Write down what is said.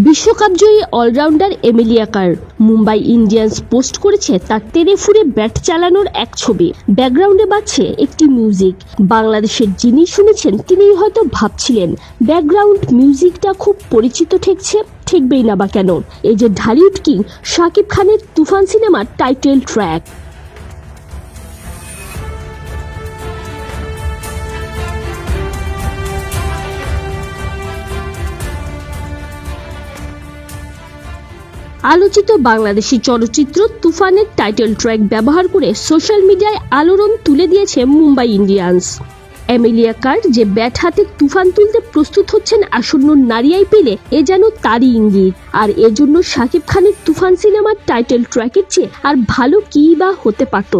বিশ্বকাপ জয়ী allrounder Emilia Clarke Mumbai Indians post করেছে তার টেনে ফুঁড়ে ব্যাট চালানোর এক ছবি। ব্যাকগ্রাউন্ডে বাজছে একটি মিউজিক। বাংলাদেশের যিনি শুনেছেন তিনি হয়তো ভাবছিলেন ব্যাকগ্রাউন্ড মিউজিকটা খুব পরিচিত ঠেকছে। ঠেকবেই না বা কেন, এই যে ঢালিউড কিং শাকিব খানের তুফান সিনেমার টাইটেল ট্র্যাক। আলোচিত বাংলাদেশি চলচ্চিত্র তুফানের টাইটেল ট্র্যাক ব্যবহার করে সোশ্যাল মিডিয়ায় আলোড়ন তুলে দিয়েছে মুম্বাই ইন্ডিয়ান্স। এমিলিয়া ক্লার্ক যে ব্যাট হাতে তুফান তুলতে প্রস্তুত হচ্ছেন আসন্ন নারী আইপিএলে, এ যেন তারই ইঙ্গিত। আর এজন্য শাকিব খানের তুফান সিনেমার টাইটেল ট্র্যাকের চেয়ে আর ভালো কী বা হতে পারত।